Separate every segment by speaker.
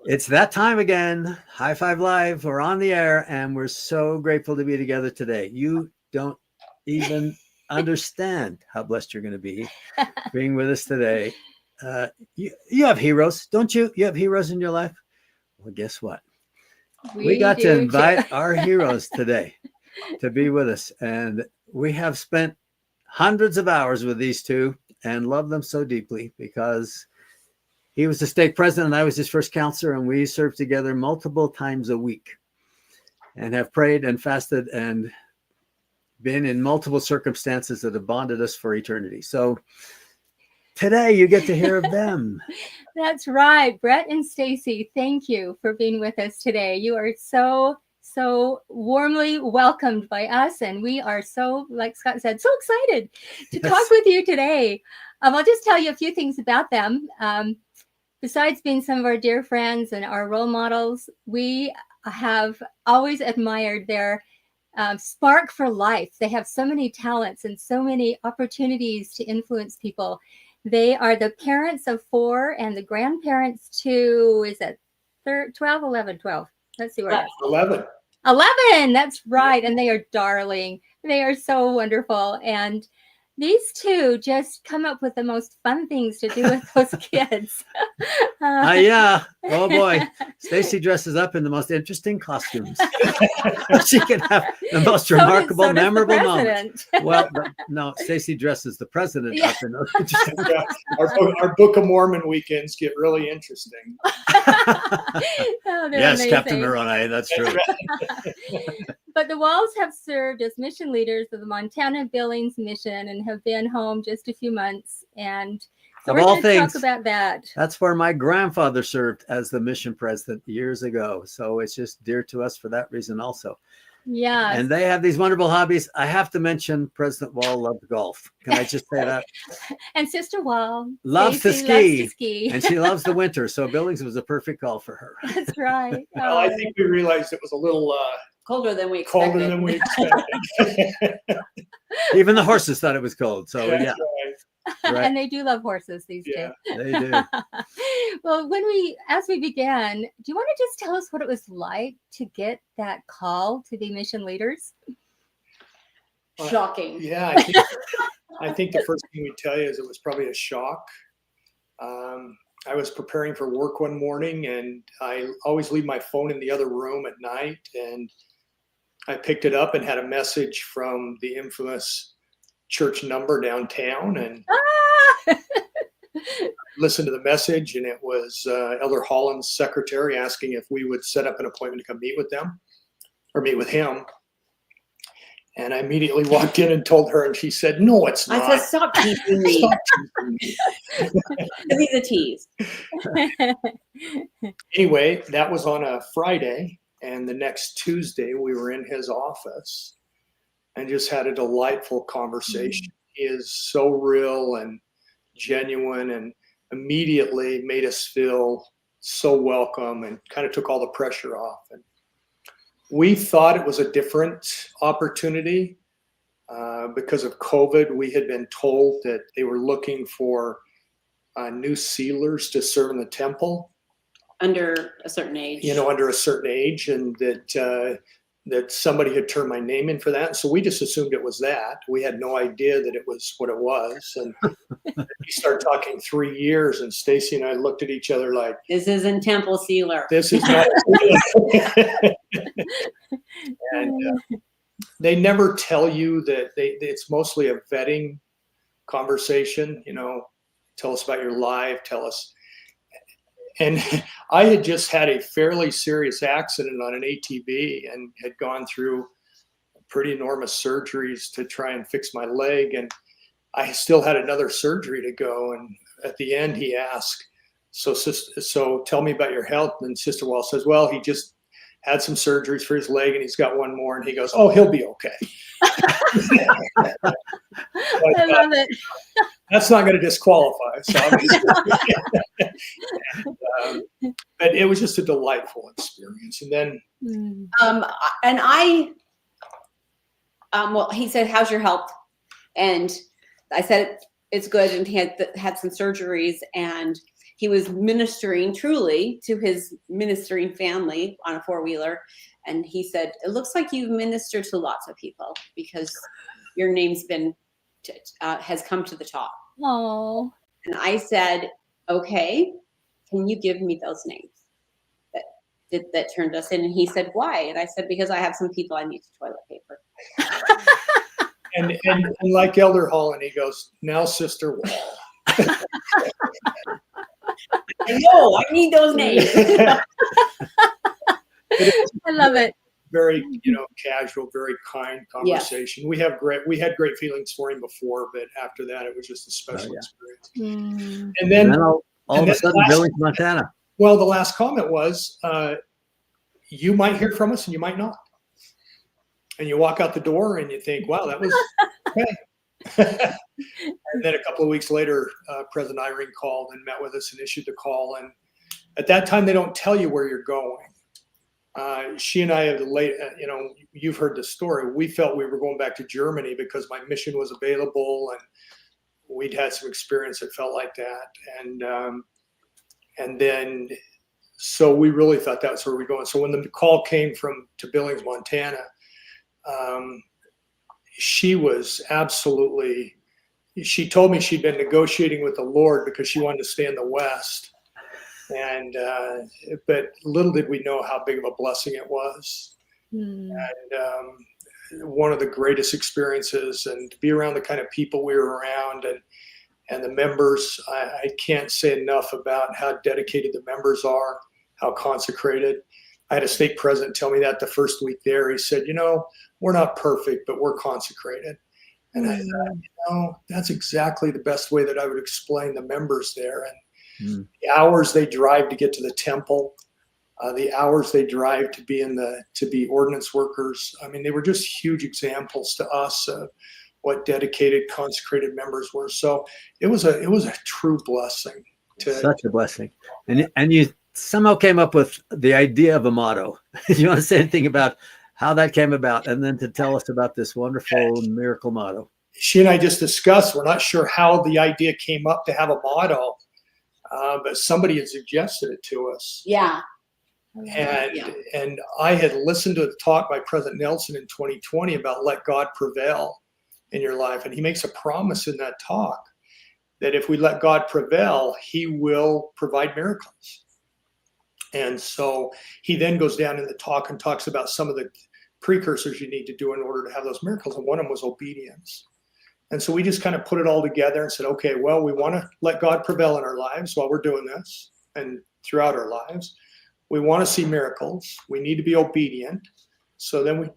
Speaker 1: It's that time again. High Five Live. We're on the air, and we're so grateful to be together today. You don't even understand how blessed you're going to be being with us today. You have heroes, don't you? You have heroes in your life. Well, guess what? We got to invite our heroes today to be with us, and we have spent hundreds of hours with these two and love them so deeply because he was the stake president and I was his first counselor, and we served together multiple times a week and have prayed and fasted and been in multiple circumstances that have bonded us for eternity. So today you get to hear of them.
Speaker 2: That's right. Bret and Stacey, thank you for being with us today. You are so warmly welcomed by us. And we are so, like Scott said, so excited to talk with you today. I'll just tell you a few things about them. Besides being some of our dear friends and our role models, we have always admired their spark for life. They have so many talents and so many opportunities to influence people. They are the parents of 4 and the grandparents to, is it 12, 11, 12? Let's see where it is.
Speaker 3: 11.
Speaker 2: 11, that's right. And they are darling. They are so wonderful. And these two just come up with the most fun things to do with those kids.
Speaker 1: Yeah. Oh boy. Stacey dresses up in the most interesting costumes. She can have the most remarkable, memorable moments. Well, no, Stacey dresses the president up in those interesting.
Speaker 3: Yeah. Our Book of Mormon weekends get really interesting.
Speaker 1: Yes, amazing. Captain Moroni, that's true.
Speaker 2: But the Walls have served as mission leaders of the Montana Billings mission and have been home just a few months. And so we're going to talk about that.
Speaker 1: That's where my grandfather served as the mission president years ago. So it's just dear to us for that reason also.
Speaker 2: Yeah.
Speaker 1: And they have these wonderful hobbies. I have to mention President Wall loved golf. Can I just say that?
Speaker 2: And Sister Wall
Speaker 1: loves to ski. And she loves the winter. So Billings was a perfect call for her.
Speaker 2: That's right.
Speaker 3: Well, I think we realized it was a little
Speaker 4: colder than we expected.
Speaker 1: Even the horses thought it was cold. So yeah.
Speaker 2: Right. And they do love horses these days.
Speaker 1: They do.
Speaker 2: Well, as we began, do you want to just tell us what it was like to get that call to be mission leaders?
Speaker 4: Shocking.
Speaker 3: Yeah, I think the first thing we tell you is it was probably a shock. I was preparing for work one morning, and I always leave my phone in the other room at night, and I picked it up and had a message from the infamous church number downtown, and listened to the message, and it was Elder Holland's secretary asking if we would set up an appointment to come meet with them or meet with him. And I immediately walked in and told her, and she said, "No, it's not."
Speaker 4: I said, "Stop teasing me." Stop teasing me. He's a tease.
Speaker 3: Anyway, that was on a Friday, and the next Tuesday we were in his office and just had a delightful conversation. He is so real and genuine, and immediately made us feel so welcome and kind of took all the pressure off. And we thought it was a different opportunity because of COVID. We had been told that they were looking for new sealers to serve in the temple.
Speaker 4: Under a certain age.
Speaker 3: Under a certain age, and that somebody had turned my name in for that. So we just assumed it was that. We had no idea that it was what it was. And we started talking 3 years, and Stacey and I looked at each other like,
Speaker 4: "This isn't temple sealer.
Speaker 3: This is not." And they never tell you that it's mostly a vetting conversation. Tell us about your life, tell us. And I had just had a fairly serious accident on an ATV and had gone through pretty enormous surgeries to try and fix my leg. And I still had another surgery to go. And at the end, he asked, so tell me about your health. And Sister Wall says, well, he just had some surgeries for his leg and he's got one more. And he goes, oh, he'll be okay.
Speaker 2: I love it.
Speaker 3: That's not going to disqualify. So but it was just a delightful experience. And then,
Speaker 4: well, he said, how's your health? And I said, it's good. And he had some surgeries, and he was ministering truly to his ministering family on a 4-wheeler. And he said, it looks like you've ministered to lots of people because your name's been, has come to the top.
Speaker 2: Oh.
Speaker 4: And I said, okay, can you give me those names that turned us in? And he said, why? And I said, because I have some people I need to toilet paper.
Speaker 3: And like Elder Holland, he goes, now Sister Wall.
Speaker 4: I know, I need those names.
Speaker 2: I love it.
Speaker 3: Very, casual, very kind conversation. Yeah. We had great feelings for him before, but after that, it was just a special experience.
Speaker 2: Mm.
Speaker 3: And then
Speaker 1: all of a sudden, Billings, Montana.
Speaker 3: Well, the last comment was, you might hear from us and you might not. And you walk out the door and you think, wow, that was okay. And then a couple of weeks later, President Irene called and met with us and issued the call. And at that time, they don't tell you where you're going. She and I have you've heard the story. We felt we were going back to Germany because my mission was available and we'd had some experience that felt like that. And then, so we really thought that's where we're going. So when the call came to Billings, Montana, she was absolutely, she told me she'd been negotiating with the Lord because she wanted to stay in the West. And, but little did we know how big of a blessing it was. And one of the greatest experiences, and to be around the kind of people we were around and the members, I can't say enough about how dedicated the members are, how consecrated. I had a stake president tell me that the first week there. He said, we're not perfect, but we're consecrated. And I thought, that's exactly the best way that I would explain the members there. And the hours they drive to get to the temple, the hours they drive to be ordinance workers. I mean, they were just huge examples to us of what dedicated, consecrated members were. So it was a true blessing.
Speaker 1: Such a blessing. And you somehow came up with the idea of a motto. You want to say anything about how that came about, and then to tell us about this wonderful miracle motto? She
Speaker 3: and I just discussed, we're not sure how the idea came up to have a motto, but somebody had suggested it to us.
Speaker 4: Yeah.
Speaker 3: And I had listened to a talk by President Nelson in 2020 about let God prevail in your life. And he makes a promise in that talk that if we let God prevail, he will provide miracles. And so he then goes down in the talk and talks about some of the precursors you need to do in order to have those miracles. And one of them was obedience. And so we just kind of put it all together and said, okay, well, we want to let God prevail in our lives while we're doing this and throughout our lives. We want to see miracles. We need to be obedient. So then we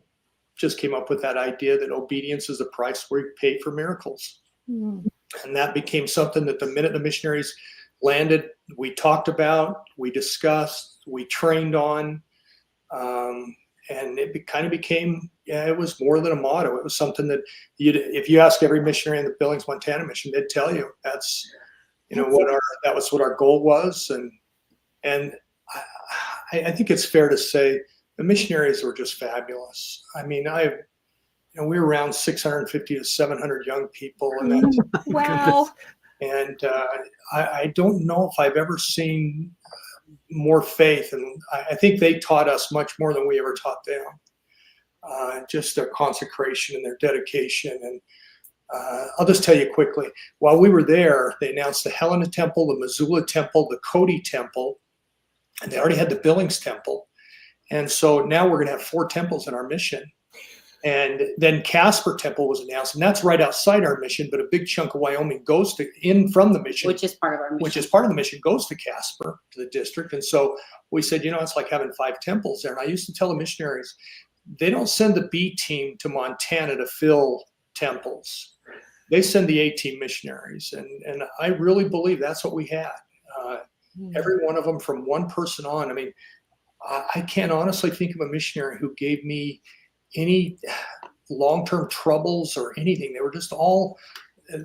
Speaker 3: just came up with that idea that obedience is the price we pay for miracles. And that became something that the minute the missionaries landed, we talked about, we discussed, we trained on, and it kind of became, it was more than a motto. It was something that if you ask every missionary in the Billings, Montana mission, they'd tell you that's, that was what our goal was. And I think it's fair to say the missionaries were just fabulous. I mean, we were around 650 to 700 young people, and that's
Speaker 2: wow.
Speaker 3: And I don't know if I've ever seen more faith, and I think they taught us much more than we ever taught them. Just their consecration and their dedication. And I'll just tell you quickly, while we were there, they announced the Helena Temple, the Missoula Temple, the Cody Temple, and they already had the Billings Temple. And so now we're going to have 4 temples in our mission. And then Casper Temple was announced, and that's right outside our mission, but a big chunk of Wyoming goes from the mission.
Speaker 4: Which is part of our mission.
Speaker 3: Which is part of the mission, goes to Casper, to the district. And so we said, it's like having 5 temples there. And I used to tell the missionaries, they don't send the B team to Montana to fill temples. They send the A team missionaries. And I really believe that's what we had. Every one of them, from one person on. I mean, I can't honestly think of a missionary who gave me any long-term troubles or anything. They were just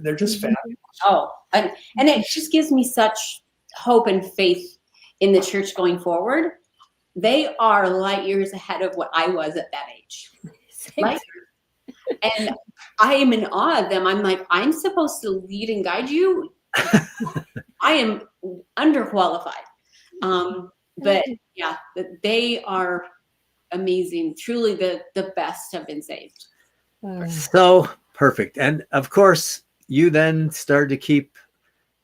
Speaker 3: they're just fabulous.
Speaker 4: Oh, and it just gives me such hope and faith in the church going forward. They are light years ahead of what I was at that age. And I am in awe of them. I'm like, I'm supposed to lead and guide you. I am underqualified. But yeah, they are amazing. Truly the best have been saved.
Speaker 1: So perfect. And of course, you then started to keep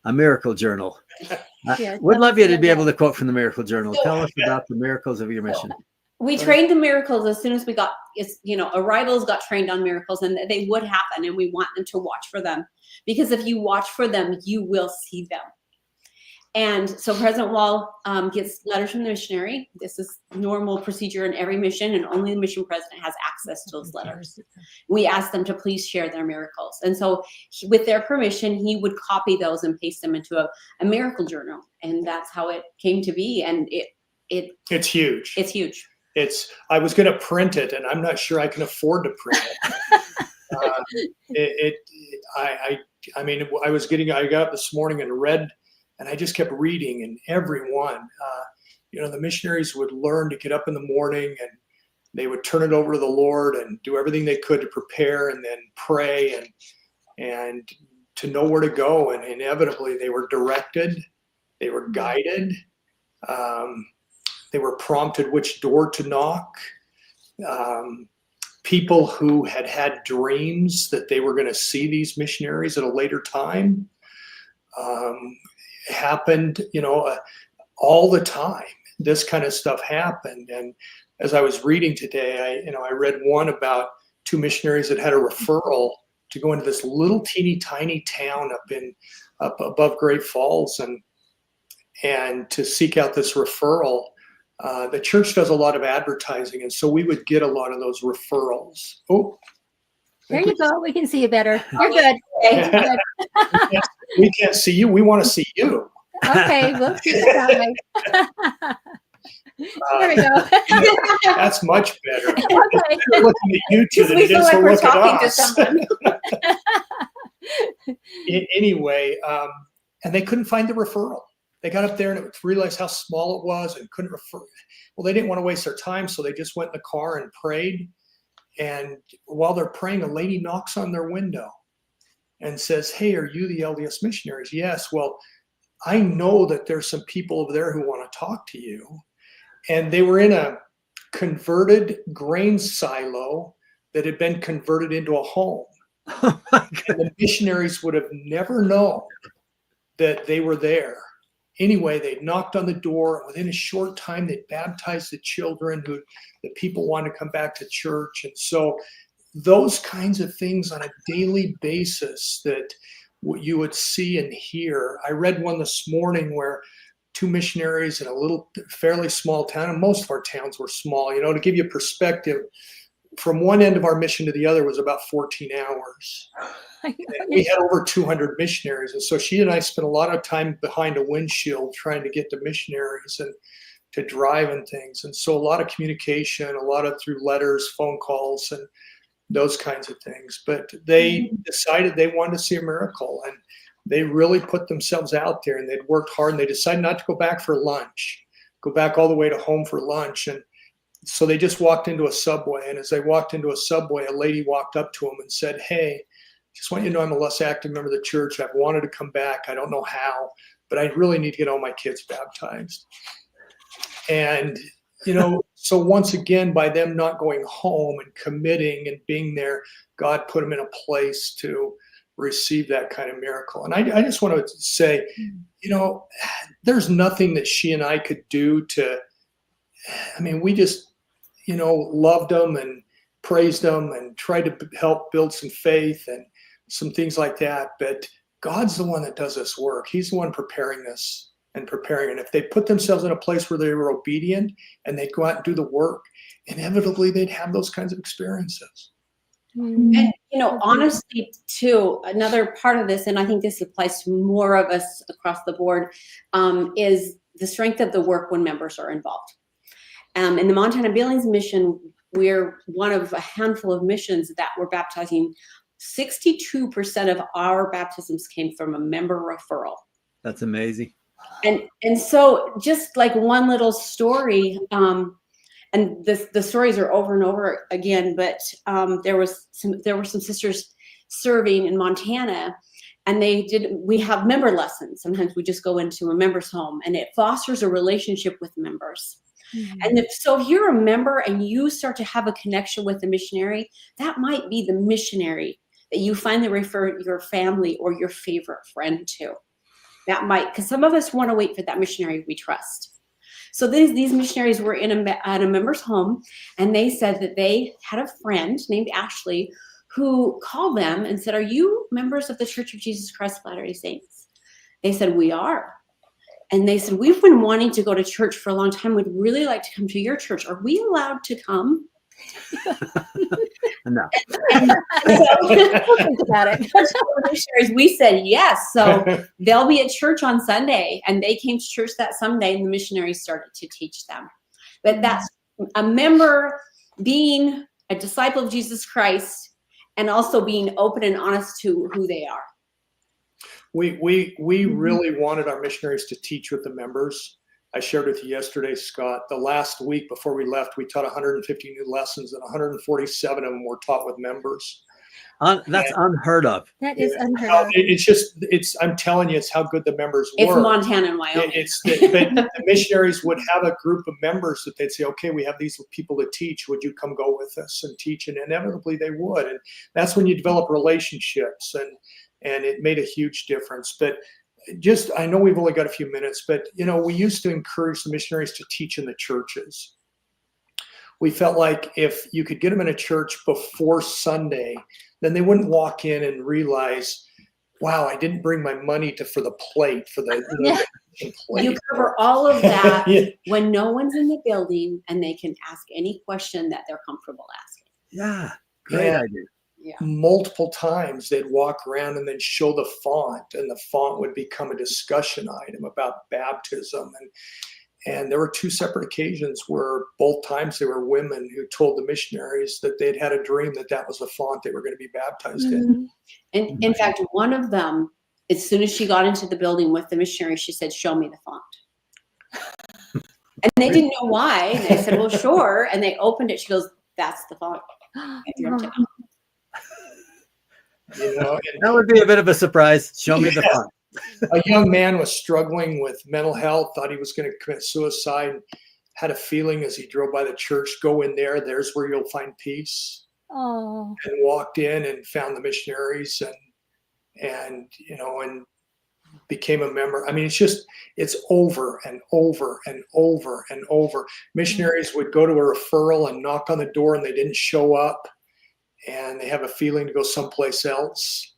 Speaker 1: a miracle journal.
Speaker 2: Yeah,
Speaker 1: Would
Speaker 2: tell
Speaker 1: love
Speaker 2: us
Speaker 1: you to
Speaker 2: about
Speaker 1: be
Speaker 2: that.
Speaker 1: able to quote from the miracle journal. Tell us about the miracles of your mission.
Speaker 4: We trained the miracles as soon as we got, arrivals got trained on miracles, and they would happen, and we want them to watch for them, because if you watch for them, you will see them. And so President Wall gets letters from the missionary. This is normal procedure in every mission, and only the mission president has access to those letters. We asked them to please share their miracles. And so with their permission, he would copy those and paste them into a miracle journal. And that's how it came to be. And
Speaker 3: It's huge.
Speaker 4: it's huge.
Speaker 3: I was going to print it, and I'm not sure I can afford to print it. I got up this morning and read, and I just kept reading, and everyone, the missionaries would learn to get up in the morning, and they would turn it over to the Lord and do everything they could to prepare, and then pray and to know where to go. And inevitably they were directed, they were guided. They were prompted which door to knock. People who had dreams that they were going to see these missionaries at a later time happened, all the time. This kind of stuff happened. And as I was reading today, I read one about two missionaries that had a referral to go into this little teeny tiny town up above Great Falls and to seek out this referral. The church does a lot of advertising, and so we would get a lot of those referrals. Oh,
Speaker 2: There you go. We can see you better. You're good.
Speaker 4: Okay.
Speaker 3: we can't see you. We want to see you.
Speaker 2: Okay, we'll keep it that way. There we go.
Speaker 3: That's much better.
Speaker 2: Okay.
Speaker 3: We're looking at you two
Speaker 4: Because
Speaker 3: than
Speaker 4: we
Speaker 3: it
Speaker 4: feel
Speaker 3: is
Speaker 4: like
Speaker 3: to
Speaker 4: we're
Speaker 3: look at
Speaker 4: talking to
Speaker 3: us.
Speaker 4: someone.
Speaker 3: Anyway, and they couldn't find the referral. They got up there and realized how small it was and couldn't refer. Well, they didn't want to waste their time, so they just went in the car and prayed. And while they're praying, a lady knocks on their window and says, "Hey, are you the LDS missionaries?" "Yes." "Well, I know that there's some people over there who want to talk to you." And they were in a converted grain silo that had been converted into a home.
Speaker 1: Oh my God.
Speaker 3: And the missionaries would have never known that they were there. Anyway, they knocked on the door. Within a short time, they baptized the children the people wanted to come back to church. And so those kinds of things on a daily basis that what you would see and hear. I read one this morning where two missionaries in a little fairly small town, and most of our towns were small, to give you perspective, from one end of our mission to the other was about 14 hours. We had over 200 missionaries. And so she and I spent a lot of time behind a windshield trying to get to missionaries and to drive and things. And so a lot of communication, a lot of through letters, phone calls, and those kinds of things. But they decided they wanted to see a miracle, and they really put themselves out there, and they'd worked hard, and they decided not to go back for lunch, go back all the way to home for lunch. And so they just walked into a Subway. And as they walked into a Subway, a lady walked up to them and said, "Hey, just want you to know I'm a less active member of the church. I've wanted to come back. I don't know how, but I really need to get all my kids baptized." And, so once again, by them not going home and committing and being there, God put them in a place to receive that kind of miracle. And I just want to say, there's nothing that she and I could do we just, loved them and praised them and tried to help build some faith and some things like that. But God's the one that does this work. He's the one preparing this and preparing. And if they put themselves in a place where they were obedient and they'd go out and do the work, inevitably they'd have those kinds of experiences.
Speaker 4: And, honestly, too, another part of this, and I think this applies to more of us across the board, is the strength of the work when members are involved. In the Montana Billings mission, we're one of a handful of missions that were baptizing. 62% of our baptisms came from a member referral.
Speaker 1: That's amazing.
Speaker 4: And so just like one little story, and the stories are over and over again, but there were some sisters serving in Montana, And we have member lessons. Sometimes we just go into a member's home, and it fosters a relationship with members. And so if you're a member and you start to have a connection with a missionary, that might be the missionary that you finally refer your family or your favorite friend to. That might, because some of us want to wait for that missionary we trust. So these missionaries were at a member's home, and they said that they had a friend named Ashley who called them and said, "Are you members of the Church of Jesus Christ of Latter-day Saints?" They said, "We are." And they said, "We've been wanting to go to church for a long time. We'd really like to come to your church. Are we allowed to come?"
Speaker 1: No.
Speaker 4: And so,
Speaker 2: Think about it.
Speaker 4: we said yes. So they'll be at church on Sunday, and they came to church that Sunday, and the missionaries started to teach them. But that's a member being a disciple of Jesus Christ and also being open and honest to who they are.
Speaker 3: We really wanted our missionaries to teach with the members. I shared with you yesterday, Scott, the last week before we left, we taught 150 new lessons, and 147 of them were taught with members.
Speaker 1: That's unheard of.
Speaker 2: That is unheard of.
Speaker 3: I'm telling you, it's how good the members
Speaker 4: It's
Speaker 3: were.
Speaker 4: Montana and Wyoming.
Speaker 3: But the missionaries would have a group of members that they'd say, "Okay, we have these people to teach. Would you come go with us and teach?" And inevitably they would. And that's when you develop relationships, and it made a huge difference. But I know we've only got a few minutes, but we used to encourage the missionaries to teach in the churches. We felt like if you could get them in a church before Sunday, then they wouldn't walk in and realize, "Wow, I didn't bring my money for the plate, for the plate."
Speaker 4: You cover all of that
Speaker 3: Yeah.
Speaker 4: when no one's in the building, and they can ask any question that they're comfortable asking.
Speaker 1: Yeah, great idea.
Speaker 4: Yeah.
Speaker 3: Multiple times they'd walk around and then show the font, and the font would become a discussion item about baptism. And there were two separate occasions where both times there were women who told the missionaries that they'd had a dream that was the font they were going to be baptized in.
Speaker 4: And in fact, one of them, as soon as she got into the building with the missionary, she said, "Show me the font." And they didn't know why. And they said, "Well, sure." And they opened it. She goes, "That's the font."
Speaker 1: That would be a bit of a surprise. Show me the font.
Speaker 3: A young man was struggling with mental health, thought he was going to commit suicide, had a feeling as he drove by the church, "Go in there, there's where you'll find peace."
Speaker 2: Oh.
Speaker 3: And walked in and found the missionaries and became a member. I mean, it's over and over and over and over. Missionaries would go to a referral and knock on the door, and they didn't show up, and they have a feeling to go someplace else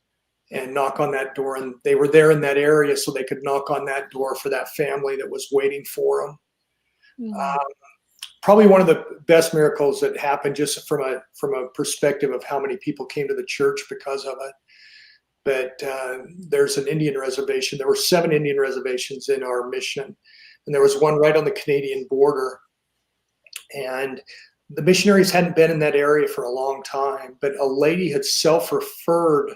Speaker 3: and knock on that door, and they were there in that area so they could knock on that door for that family that was waiting for them. Probably one of the best miracles that happened, just from a perspective of how many people came to the church because of it. But there's an Indian reservation. There were 7 Indian reservations in our mission, and there was one right on the Canadian border. And the missionaries hadn't been in that area for a long time, but a lady had self-referred.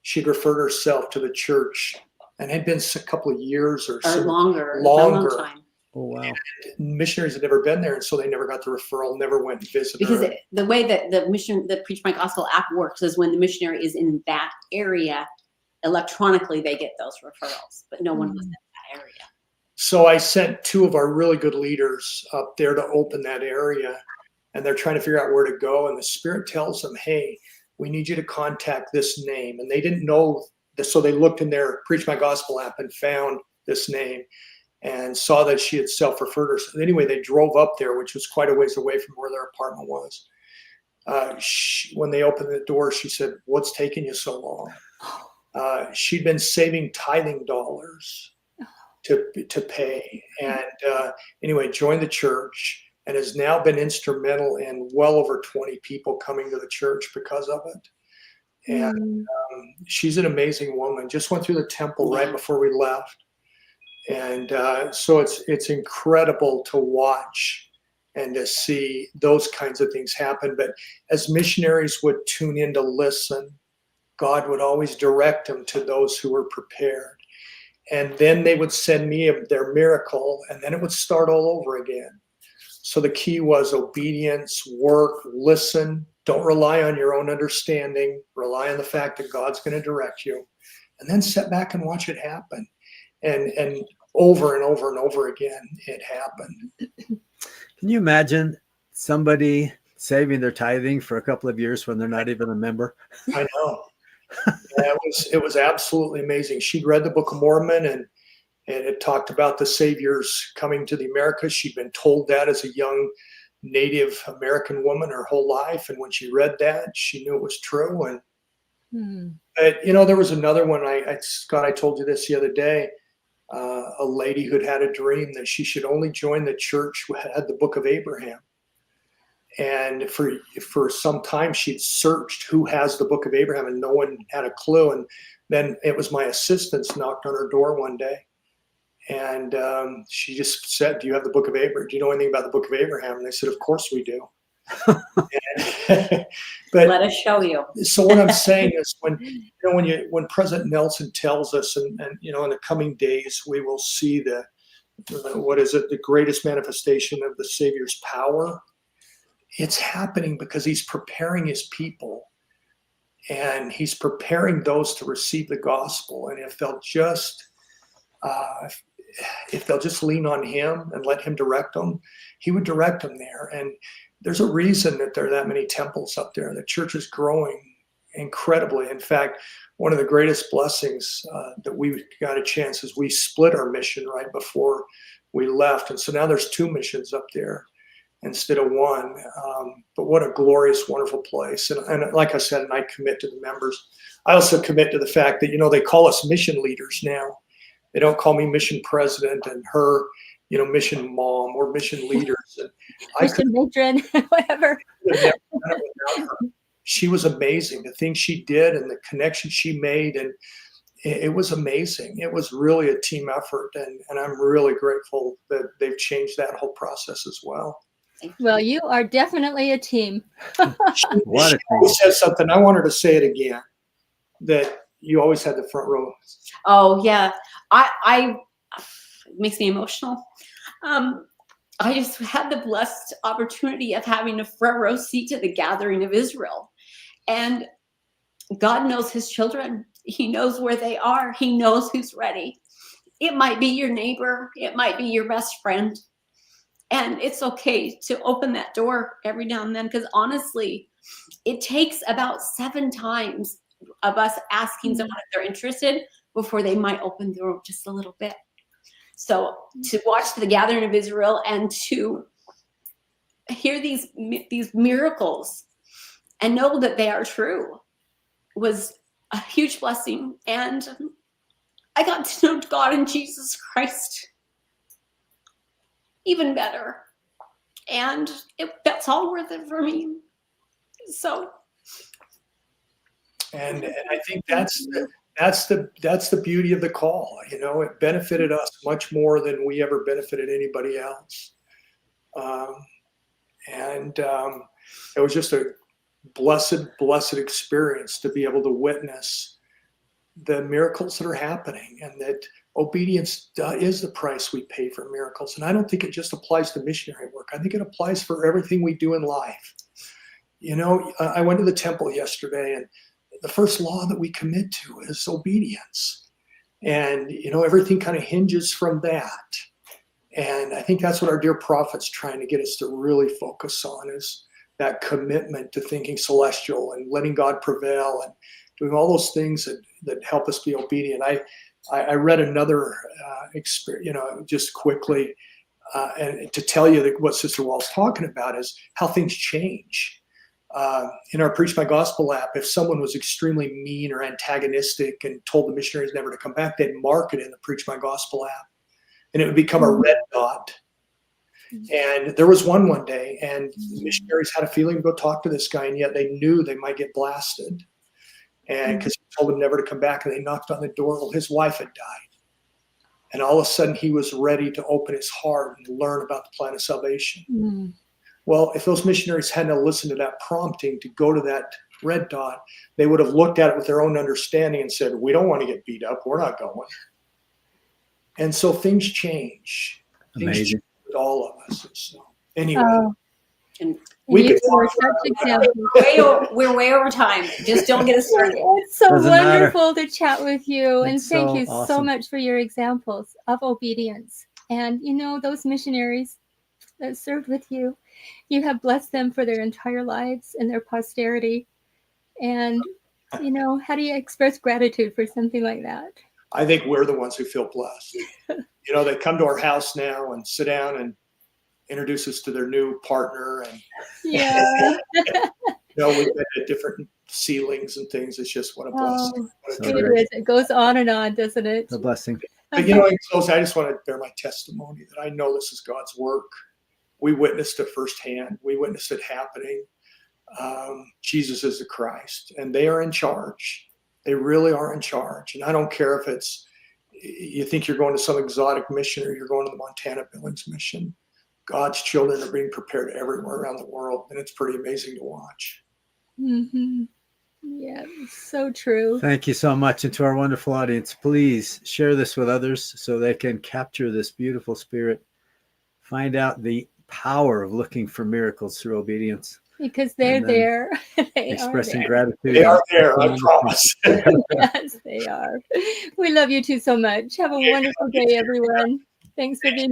Speaker 3: She'd referred herself to the church, and had been a couple of years or so.
Speaker 4: Longer.
Speaker 3: Longer.
Speaker 4: A long time.
Speaker 1: Oh, wow.
Speaker 3: Missionaries had never been there, and so they never got the referral, never went and visited
Speaker 4: Because
Speaker 3: her.
Speaker 4: the way that the Preach My Gospel app works is when the missionary is in that area, electronically they get those referrals, but no one was in that area.
Speaker 3: So I sent 2 of our really good leaders up there to open that area, and they're trying to figure out where to go. And the Spirit tells them, "Hey, we need you to contact this name." And they didn't know this, so they looked in their Preach My Gospel app and found this name and saw that she had self-referred her. So anyway, they drove up there, which was quite a ways away from where their apartment was. When they opened the door, she said, "What's taking you so long?" She'd been saving tithing dollars to pay. And anyway, joined the church, and has now been instrumental in well over 20 people coming to the church because of it. And she's an amazing woman. Just went through the temple right before we left. And so it's incredible to watch and to see those kinds of things happen. But as missionaries would tune in to listen, God would always direct them to those who were prepared. And then they would send me their miracle, and then it would start all over again. So the key was obedience, work, listen. Don't rely on your own understanding. Rely on the fact that God's going to direct you. and then sit back and watch it happen. And over and over and over again, it happened.
Speaker 1: Can you imagine somebody saving their tithing for a couple of years when they're not even a member?
Speaker 3: I know. Yeah, it was absolutely amazing. She'd read the Book of Mormon, and it talked about the Savior's coming to the Americas. She'd been told that as a young Native American woman her whole life. And when she read that, she knew it was true. And, there was another one. Scott, I told you this the other day. A lady who'd had a dream that she should only join the church who had the Book of Abraham. And for some time, she'd searched who has the Book of Abraham, and no one had a clue. And then it was my assistants knocked on her door one day. And she just said, "Do you have the Book of Abraham? Do you know anything about the Book of Abraham?" And they said, "Of course we do." But
Speaker 4: let us show you.
Speaker 3: So what I'm saying is, when President Nelson tells us, and in the coming days we will see the greatest manifestation of the Savior's power. It's happening because he's preparing his people, and he's preparing those to receive the gospel. And if they'll just lean on him and let him direct them, he would direct them there. And there's a reason that there are that many temples up there. The church is growing incredibly. In fact, one of the greatest blessings that we got a chance is we split our mission right before we left. And so now there's 2 missions up there instead of 1. But what a glorious, wonderful place. And like I said, and I commit to the members. I also commit to the fact that, they call us mission leaders now. They don't call me mission president and her, mission mom or mission leaders. And
Speaker 2: mission matron, whatever.
Speaker 3: She was amazing. The things she did and the connection she made, and it was amazing. It was really a team effort, and I'm really grateful that they've changed that whole process as well.
Speaker 2: Well, you are definitely a team.
Speaker 3: She said something. I want her to say it again. That you always had the front row.
Speaker 4: Oh yeah, I it makes me emotional. I just had the blessed opportunity of having a front row seat to the gathering of Israel, and God knows his children. He knows where they are. He knows who's ready. It might be your neighbor. It might be your best friend. And it's okay to open that door every now and then, because honestly, it takes about 7 times of us asking someone if they're interested before they might open the door just a little bit. So to watch the gathering of Israel and to hear these miracles and know that they are true was a huge blessing. And I got to know God and Jesus Christ even better. And that's all worth it for me. So.
Speaker 3: And I think that's the beauty of the call. It benefited us much more than we ever benefited anybody else. It was just a blessed experience to be able to witness the miracles that are happening, and that obedience is the price we pay for miracles. And I don't think it just applies to missionary work. I think it applies for everything we do in life. I went to the temple yesterday, and the first law that we commit to is obedience. And, everything kind of hinges from that. And I think that's what our dear prophet's trying to get us to really focus on, is that commitment to thinking celestial and letting God prevail and doing all those things that help us be obedient. I read another experience, just quickly, and to tell you that what Sister Wall's talking about is how things change. In our Preach My Gospel app, if someone was extremely mean or antagonistic and told the missionaries never to come back, they'd mark it in the Preach My Gospel app, and it would become a red dot. And there was one day, and the missionaries had a feeling to go talk to this guy, and yet they knew they might get blasted. And because he told them never to come back, and they knocked on the door. Well, his wife had died. And all of a sudden he was ready to open his heart and learn about the plan of salvation. Well, if those missionaries hadn't listened to that prompting to go to that red dot, they would have looked at it with their own understanding and said, we don't want to get beat up. We're not going. And so things change.
Speaker 1: Amazing.
Speaker 3: Things change with all of us. So anyway.
Speaker 4: And
Speaker 3: We
Speaker 2: you
Speaker 3: could
Speaker 2: two are
Speaker 3: talk
Speaker 2: such examples.
Speaker 4: we're way over time. Just don't get us started.
Speaker 2: It's so
Speaker 1: Doesn't matter.
Speaker 2: wonderful to chat with you. And
Speaker 1: It's
Speaker 2: thank
Speaker 1: so
Speaker 2: you so
Speaker 1: awesome.
Speaker 2: much for your examples of obedience. And you know, those missionaries that served with you, you have blessed them for their entire lives and their posterity. And you know, how do you express gratitude for something like that?
Speaker 3: I think we're the ones who feel blessed. You know, they come to our house now and sit down and introduce us to their new partner, and
Speaker 2: Yeah.
Speaker 3: you know, we've been at different ceilings and things. It's just what a blessing.
Speaker 2: Oh,
Speaker 3: What a
Speaker 1: So
Speaker 2: it
Speaker 3: treat.
Speaker 1: great.
Speaker 2: is. It goes on and on, doesn't it?
Speaker 1: A blessing.
Speaker 3: But you know, in close, I just want to bear my testimony that I know this is God's work. We witnessed it firsthand. We witnessed it happening. Jesus is the Christ, and they are in charge. They really are in charge. And I don't care if it's, you think you're going to some exotic mission or you're going to the Montana Billings mission. God's children are being prepared everywhere around the world, and it's pretty amazing to watch.
Speaker 2: Mm-hmm. Yeah, so true.
Speaker 1: Thank you so much. And to our wonderful audience, please share this with others so they can capture this beautiful spirit, find out the power of looking for miracles through obedience,
Speaker 2: Because they're
Speaker 1: and then
Speaker 2: there. They
Speaker 1: expressing
Speaker 2: are
Speaker 1: gratitude.
Speaker 3: They are there, I promise.
Speaker 2: there. Yes, they are. We love you two so much. Have a wonderful day, everyone. Thanks for being